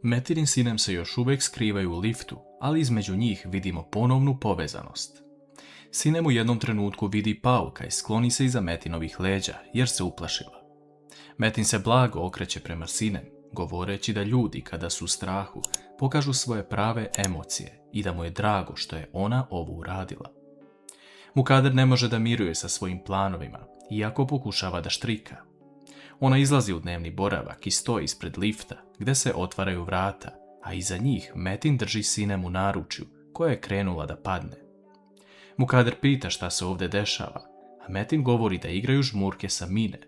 Metinin sinem se još uvijek skrivaju u liftu, ali između njih vidimo ponovnu povezanost. Sinem u jednom trenutku vidi Pauka i skloni se iza Metinovih leđa jer se uplašila. Metin se blago okreće prema Sinem, govoreći da ljudi kada su u strahu pokažu svoje prave emocije i da mu je drago što je ona ovo uradila. Mukader ne može da miruje sa svojim planovima, iako pokušava da štrika. Ona izlazi u dnevni boravak i stoji ispred lifta, gdje se otvaraju vrata, a iza njih Metin drži Sinem u naručju, koja je krenula da padne. Mukader pita šta se ovdje dešava, a Metin govori da igraju žmurke sa Mine.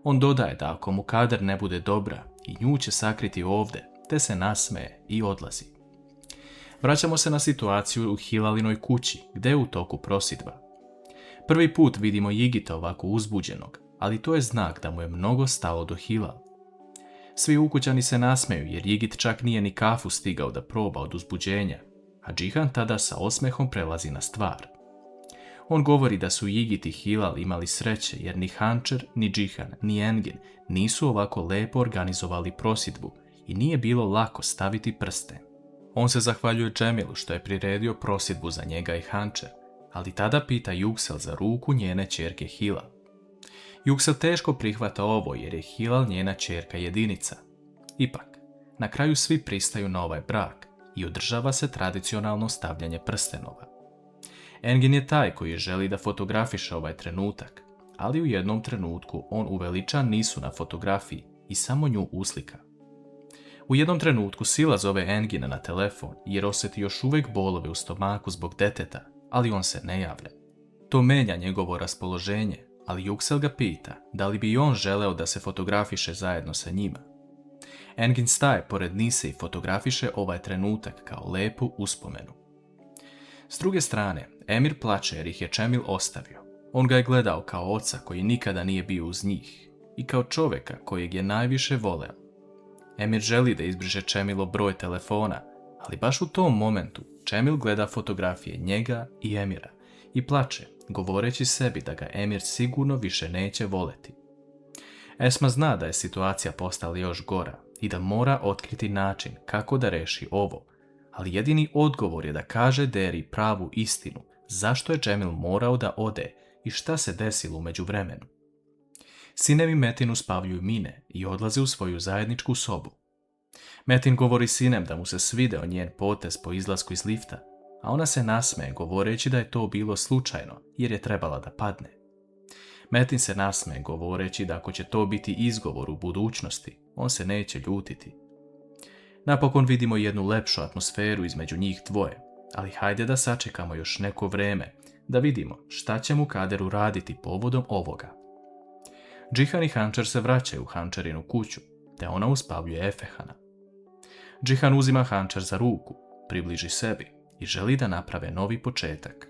On dodaje da ako Mukader ne bude dobra, i nju će sakriti ovdje, te se nasmeje i odlazi. Vraćamo se na situaciju u Hilalinoj kući, gdje je u toku prosidba. Prvi put vidimo Jigita ovako uzbuđenog, ali to je znak da mu je mnogo stalo do Hilal. Svi ukućani se nasmeju jer Jigit čak nije ni kafu stigao da proba od uzbuđenja, a Džihan tada sa osmehom prelazi na stvar. On govori da su Jigit i Hilal imali sreće jer ni Hančer, ni Džihan, ni Engin nisu ovako lepo organizovali prosidbu i nije bilo lako staviti prste. On se zahvaljuje Džemilu što je priredio prosidbu za njega i Hančer, ali tada pita Yuksel za ruku njene ćerke Hilal. Yuksel teško prihvata ovo jer je Hilal njena ćerka jedinica. Ipak, na kraju svi pristaju na ovaj brak i održava se tradicionalno stavljanje prstenova. Engin je taj koji želi da fotografiše ovaj trenutak, ali u jednom trenutku on uveliča Nisu na fotografiji i samo nju uslika. U jednom trenutku Sila zove Engina na telefon jer osjeti još uvijek bolove u stomaku zbog deteta, ali on se ne javlja. To menja njegovo raspoloženje, ali Yuksel ga pita da li bi i on želeo da se fotografiše zajedno sa njima. Engin staje pored Nise i fotografiše ovaj trenutak kao lepu uspomenu. S druge strane, Emir plače jer ih je Džemil ostavio. On ga je gledao kao oca koji nikada nije bio uz njih i kao čovjeka kojeg je najviše voleo. Emir želi da izbriše Džemilov broj telefona, ali baš u tom momentu Džemil gleda fotografije njega i Emira i plače, govoreći sebi da ga Emir sigurno više neće voleti. Esma zna da je situacija postala još gora i da mora otkriti način kako da reši ovo, ali jedini odgovor je da kaže Deri pravu istinu zašto je Džemil morao da ode i šta se desilo u međuvremenu. Sinem i Metin uspavljuju Mine i odlaze u svoju zajedničku sobu. Metin govori Sinem da mu se svideo njen potez po izlasku iz lifta, a ona se nasmeje govoreći da je to bilo slučajno jer je trebala da padne. Metin se nasmeje govoreći da ako će to biti izgovor u budućnosti, on se neće ljutiti. Napokon vidimo jednu lepšu atmosferu između njih dvoje, ali hajde da sačekamo još neko vreme da vidimo šta će Mukader uraditi povodom ovoga. Džihan i Hančer se vraćaju u Hančerinu kuću, te ona uspavljuje Efehana. Džihan uzima Hančer za ruku, približi sebi i želi da naprave novi početak.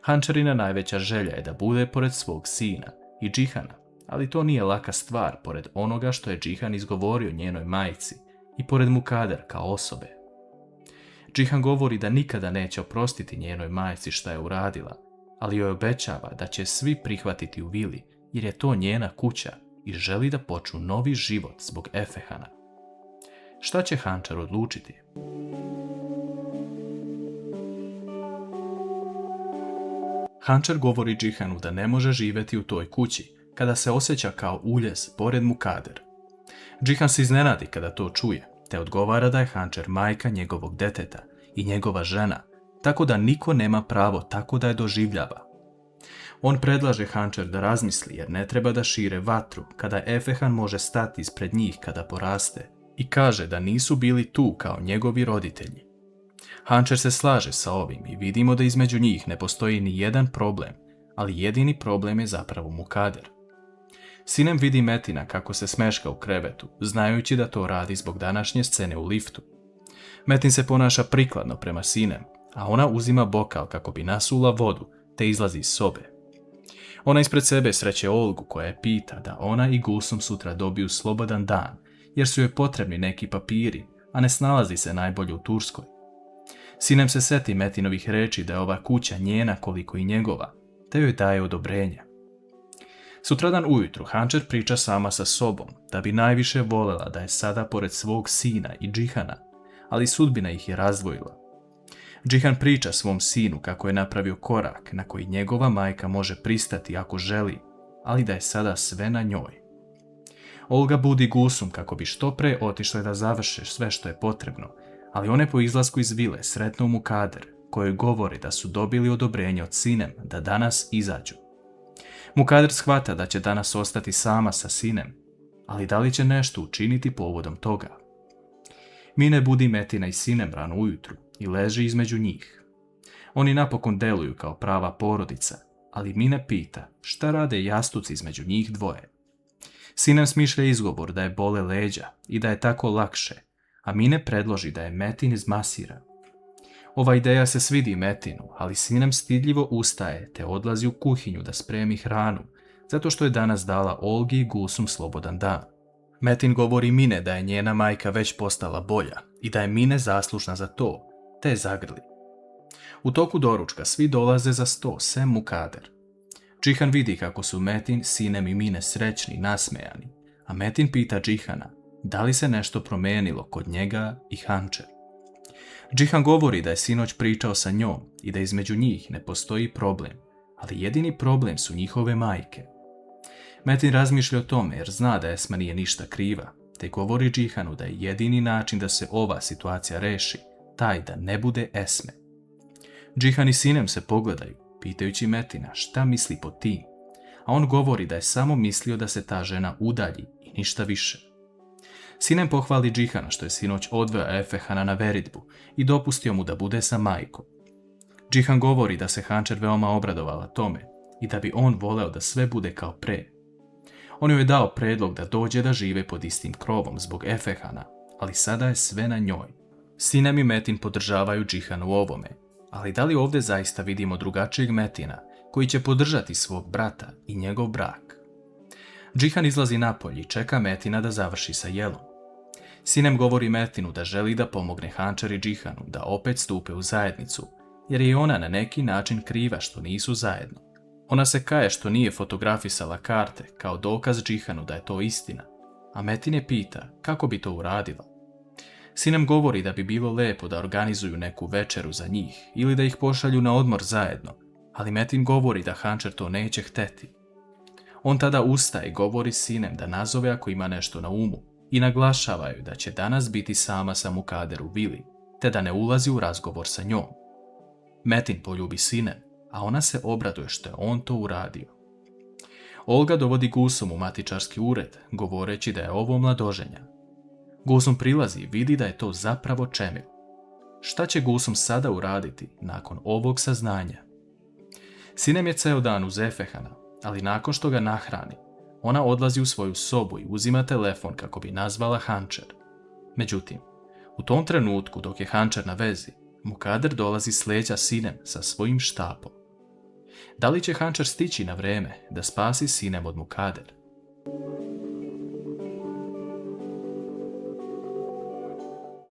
Hančerina najveća želja je da bude pored svog sina i Džihana, ali to nije laka stvar pored onoga što je Džihan izgovorio njenoj majci i pored Mukader kao osobe. Džihan govori da nikada neće oprostiti njenoj majci šta je uradila, ali joj obećava da će svi prihvatiti u vili jer je to njena kuća i želi da počnu novi život zbog Efehana. Šta će Hančer odlučiti? Hančer govori Džihanu da ne može živjeti u toj kući kada se osjeća kao uljez pored Mukader. Džihan se iznenadi kada to čuje, te odgovara da je Hančer majka njegovog deteta i njegova žena, tako da niko nema pravo tako da je doživljava. On predlaže Hančer da razmisli jer ne treba da šire vatru kada Efehan može stati ispred njih kada poraste i kaže da nisu bili tu kao njegovi roditelji. Hančer se slaže sa ovim i vidimo da između njih ne postoji ni jedan problem, ali jedini problem je zapravo Mukader. Sinem vidi Metina kako se smeška u krevetu, znajući da to radi zbog današnje scene u liftu. Metin se ponaša prikladno prema Sinem, a ona uzima bokal kako bi nasula vodu, te izlazi iz sobe. Ona ispred sebe sreće Olgu koja je pita da ona i Gulsum sutra dobiju slobodan dan, jer su joj potrebni neki papiri, a ne snalazi se najbolje u Turskoj. Sinem se seti Metinovih reči da je ova kuća njena koliko i njegova, te joj daje odobrenje. Sutradan ujutru Hančer priča sama sa sobom da bi najviše voljela da je sada pored svog sina i Džihana, ali sudbina ih je razdvojila. Džihan priča svom sinu kako je napravio korak na koji njegova majka može pristati ako želi, ali da je sada sve na njoj. Olga budi Gulsum kako bi što pre otišle da završe sve što je potrebno, ali one po izlasku iz vile sretnu Mukader, kojoj govori da su dobili odobrenje od Sinem da danas izađu. Mukader shvata da će danas ostati sama sa Sinem, ali da li će nešto učiniti povodom toga? Mine budi Metina i Sinem rano ujutru i leži između njih. Oni napokon deluju kao prava porodica, ali Mine pita šta rade jastuci između njih dvoje. Sinem smišlja izgovor da je bole leđa i da je tako lakše, a Mine predloži da je Metin izmasira. Ova ideja se svidi Metinu, ali Sinem stidljivo ustaje te odlazi u kuhinju da spremi hranu, zato što je danas dala Olgi i Gulsum slobodan dan. Metin govori Mine da je njena majka već postala bolja i da je Mine zaslužna za to, te je zagrli. U toku doručka svi dolaze za sto, sem Mukader. Džihan vidi kako su Metin, Sinem i Mine srećni i nasmejani, a Metin pita Džihana da li se nešto promijenilo kod njega i Hančer. Džihan govori da je sinoć pričao sa njom i da između njih ne postoji problem, ali jedini problem su njihove majke. Metin razmišlja o tome jer zna da Esma nije ništa kriva, te govori Džihanu da je jedini način da se ova situacija reši taj da ne bude Esme. Džihan i Sinem se pogledaju, pitajući Metina šta misli pod tim, a on govori da je samo mislio da se ta žena udalji i ništa više. Sinem pohvali Džihana što je sinoć odveo Efehana na veritbu i dopustio mu da bude sa majkom. Džihan govori da se Hančer veoma obradovala tome i da bi on voleo da sve bude kao pre. On joj je dao predlog da dođe da žive pod istim krovom zbog Efehana, ali sada je sve na njoj. Sinem i Metin podržavaju Džihana u ovome, ali da li ovdje zaista vidimo drugačijeg Metina koji će podržati svog brata i njegov brak? Džihan izlazi napolje i čeka Metina da završi sa jelom. Sinem govori Metinu da želi da pomogne Hančer i Džihanu da opet stupe u zajednicu, jer je ona na neki način kriva što nisu zajedno. Ona se kaje što nije fotografisala karte kao dokaz Džihanu da je to istina, a Metin je pita kako bi to uradila. Sinem govori da bi bilo lepo da organizuju neku večeru za njih ili da ih pošalju na odmor zajedno, ali Metin govori da Hančer to neće hteti. On tada ustaje i govori Sinem da nazove ako ima nešto na umu i naglašavaju da će danas biti sama sa Mukader u vili, te da ne ulazi u razgovor sa njom. Metin poljubi Sinem, a ona se obraduje što je on to uradio. Olga dovodi Gulsum u matičarski ured, govoreći da je ovo mladoženja. Gulsum prilazi i vidi da je to zapravo Čemil. Šta će Gulsum sada uraditi nakon ovog saznanja? Sinem je ceo dan uz Efehana, ali nakon što ga nahrani, ona odlazi u svoju sobu i uzima telefon kako bi nazvala Hančer. Međutim, u tom trenutku dok je Hančer na vezi, Mukader dolazi s leđa Sinem sa svojim štapom. Da li će Hančer stići na vreme da spasi Sinem od Mukader?